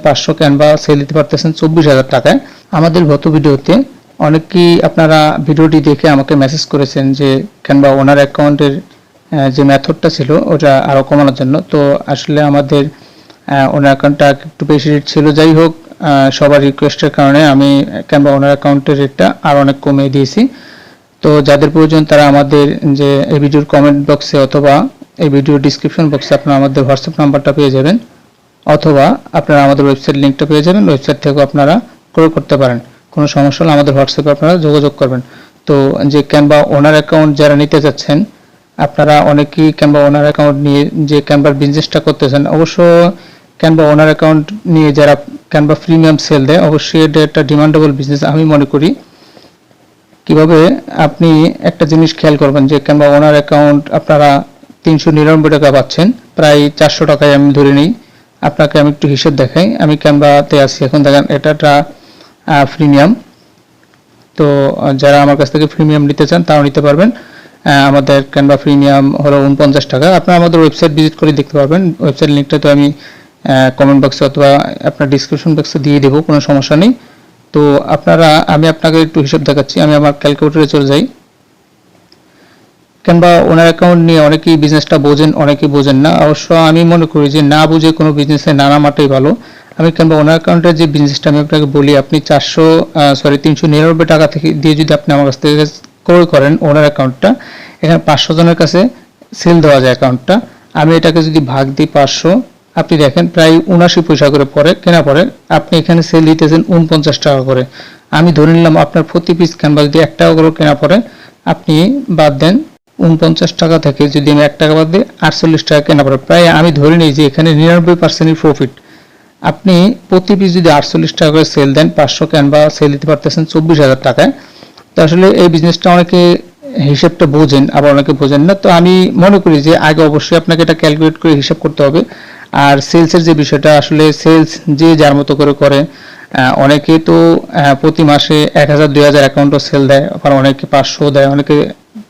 500 Canva sell দিতে পারতেছেন 24,000 টাকায়। আমাদের গত ভিডিওতে অনেকেই আপনারা ভিডিওটি দেখে আমাকে মেসেজ করেছেন যে ক্যানভা ওনার অ্যাকাউন্টের যে মেথডটা ছিল ওটা আরও কমানোর জন্য। তো আসলে আমাদের ওনার অ্যাকাউন্টটা একটু বেশি রেট ছিল। যাই হোক, সবার রিকোয়েস্টের কারণে আমি ক্যানভা ওনার অ্যাকাউন্টের রেটটা আরও অনেক কমিয়ে দিয়েছি। তো যাদের প্রয়োজন তারা আমাদের যে এই ভিডিওর কমেন্ট বক্সে অথবা এই ভিডিওর ডিসক্রিপশন বক্সে আপনারা আমাদের হোয়াটসঅ্যাপ নাম্বারটা পেয়ে যাবেন, অথবা আপনারা আমাদের ওয়েবসাইট লিঙ্কটা পেয়ে যাবেন। ওয়েবসাইট থেকেও আপনারা ক্রয় করতে পারেন। কোনো সমস্যা হলে আমাদের হোয়াটসঅ্যাপে আপনারা যোগাযোগ করবেন। তো যে ক্যানভা ওনার অ্যাকাউন্ট যারা নিতে চাচ্ছেন, আপনারা অনেকেই ক্যানভা ওনার অ্যাকাউন্ট নিয়ে যে ক্যানভার বিজনেসটা করতেছেন, অবশ্য ক্যানভা ওনার অ্যাকাউন্ট নিয়ে যারা ক্যানভা প্রিমিয়াম সেল দেয় অবশ্যই এটা একটা ডিমান্ডেবল বিজনেস আমি মনে করি। কিভাবে আপনি একটা জিনিস খেয়াল করবেন যে ক্যানভা ওনার অ্যাকাউন্ট আপনারা 399 টাকা পাচ্ছেন, প্রায় 400 টাকায় আমি ধরে নিই। আপনাকে আমি একটু হিসেব দেখাই। আমি ক্যানভাতে আছি এখন, দেখেন এটা প্রিমিয়াম। তো যারা আমার কাছ থেকে প্রিমিয়াম নিতে চান তাও নিতে পারবেন। আমাদের ক্যানভা প্রিমিয়াম হলো 49 টাকা। আপনারা আমাদের ওয়েবসাইট ভিজিট করে দেখতে পারবেন। ওয়েবসাইট লিঙ্কটা তো আমি কমেন্ট বক্সে অথবা আপনার ডিসক্রিপশন বক্সে দিয়ে দেবো, কোনো সমস্যা নেই। তো আমি আপনাকে একটু হিসাব দেখাচ্ছি। আমি আমার ক্যালকুলেটরে চলে যাই। ক্যানভা ওনার অ্যাকাউন্ট নিয়ে অনেকেই বিজনেসটা বোঝেন, অনেকেই বোঝেন না। অবশ্য আমি মনে করি যে না বুঝে কোনো বিজনেসে না নামাটাই ভালো। আমি ক্যানভা ওনার অ্যাকাউন্টের যে বিজনেসটা আমি আপনাকে বলি, আপনি 399 টাকা থেকে দিয়ে যদি আপনি আমার কাছ থেকে ক্রয় করেন ওনার অ্যাকাউন্টটা, এখানে 500 জনের কাছে সেল দেওয়া যায় অ্যাকাউন্টটা। আমি এটাকে যদি ভাগ দিই 500, আপনি দেখেন প্রায় 79 পয়সা করে পরে কেনা পরে আপনি এখানে সেল দিতেছেন 49 টাকা করে। আমি ধরে নিলাম আপনার প্রতি পিস ক্যানভা যদি 1 টাকা করে কেনা পরে, আপনি বাদ দেন 49 টাকা থেকে যদি আমি 1 টাকা বাদ দিই 48 টাকা কেনা পরে, প্রায় আমি ধরে নিই যে এখানে 99% প্রফিট। আপনি প্রতি পিস যদি 48 টাকা করে সেল দেন, 500 ক্যানভা সেল দিতে পারতেছেন 24,000 টাকায়। তো আসলে এই বিজনেসটা অনেকে হিসাবটা বোঝেন, আবার অনেকে বোঝেন না। তো আমি মনে করি যে আগে অবশ্যই আপনাকে এটা ক্যালকুলেট করে হিসাব করতে হবে। আর সেলসের যে বিষয়টা, আসলে সেলস যে যার মতো করে করে। অনেকে তো প্রতি মাসে 1000 2000 অ্যাকাউন্টও সেল দেয়, আবার অনেকে 500 দেয়, অনেকে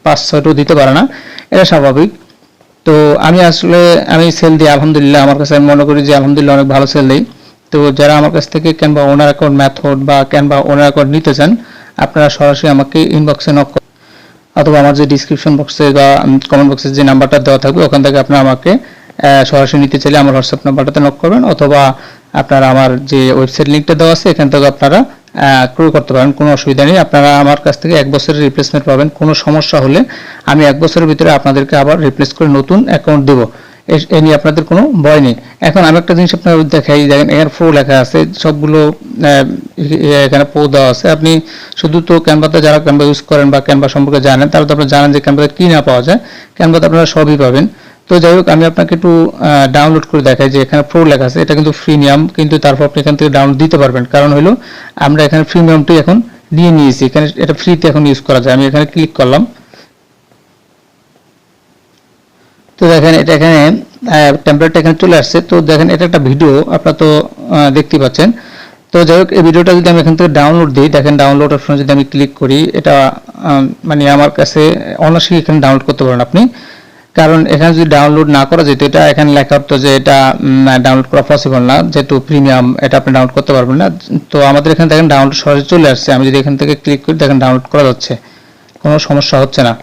5-6ও দিতে পারে না, এটা স্বাভাবিক। তো আমি সেল দিই আলহামদুলিল্লাহ। আমার কাছে আমি মনে করি যে আলহামদুলিল্লাহ অনেক ভালো সেল দিই। তো যারা আমার কাছ থেকে ক্যানভা ওনার অ্যাকাউন্ট মেথড বা ক্যানভা ওনার অ্যাকাউন্ট নিতে চান, আপনারা সরাসরি আমাকে ইনবক্সে নক করুন, অথবা আমার যে ডিসক্রিপশন বক্সে বা কমেন্ট বক্সে যে নাম্বারটা দেওয়া থাকবে ওখান থেকে আপনারা আমাকে সরাসরি নিতে চাইলে আমার হোয়াটসঅ্যাপ নাম্বারটাতে নক করবেন, অথবা আপনারা আমার যে ওয়েবসাইট লিঙ্কটা দেওয়া আছে এখান থেকে আপনারা ক্রয় করতে পারেন, কোনো অসুবিধা নেই। আপনারা আমার কাছ থেকে 1 বছরের রিপ্লেসমেন্ট পাবেন। কোনো সমস্যা হলে আমি 1 বছরের ভিতরে আপনাদেরকে আবার রিপ্লেস করে নতুন অ্যাকাউন্ট দেবো। এ নিয়ে আপনাদের কোনো ভয় নেই। এখন আমি একটা জিনিস আপনার দেখাই, দেখেন এখানে প্রো লেখা আছে, সবগুলো এখানে প্রো দেওয়া আছে। আপনি শুধু তো ক্যানভাতে যারা ক্যানভা ইউজ করেন বা ক্যানভা সম্পর্কে জানেন তারা তো আপনারা জানেন যে ক্যানভাতে কী না পাওয়া যায়। ক্যানভাতে আপনারা সবই পাবেন। তো যাই হোক, আমি আপনাকে একটু ডাউনলোড করে দেখাই যে এখানে প্রো লেখা আছে, এটা কিন্তু প্রিমিয়াম, কিন্তু তারপর আপনি এখান থেকে ডাউনলোড দিতে পারবেন। কারণ হলো আমরা এখানে প্রিমিয়ামটি এখন নিয়ে নিয়েছি, এখানে এটা ফ্রিতে এখন ইউজ করা যায়। আমি এখানে ক্লিক করলাম। তো দেখেন এটা এখানে টেমপ্লেটটা এখানে চলে আসছে। তো দেখেন এটা একটা ভিডিও, আপনারা তো দেখতে পাচ্ছেন। তো যাই হোক, এই ভিডিওটা যদি আমি এখান থেকে ডাউনলোড দিই, দেখেন ডাউনলোড অপশনে যদি আমি ক্লিক করি, এটা মানে আমার কাছে অনায়াসে এখানে ডাউনলোড করতে পারেন আপনি। কারণ এখানে যদি ডাউনলোড না করা যেত, এটা এখানে লেখা হতো যে এটা ডাউনলোড করা পসিবল না, যেহেতু প্রিমিয়াম এটা আপনি ডাউনলোড করতে পারবেন না। তো আমাদের এখানে দেখেন ডাউনলোড সরাসরি চলে আসছে। আমি যদি এখান থেকে ক্লিক করি, দেখেন ডাউনলোড করা যাচ্ছে, কোনো সমস্যা হচ্ছে না।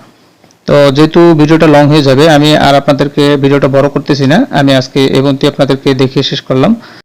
তো যেহেতু ভিডিওটা লং হয়ে যাবে, আমি আর আপনাদেরকে ভিডিওটা বড় করতেছি না। আমি আজকে এই পর্যন্ত আপনাদেরকে দেখিয়ে শেষ করলাম।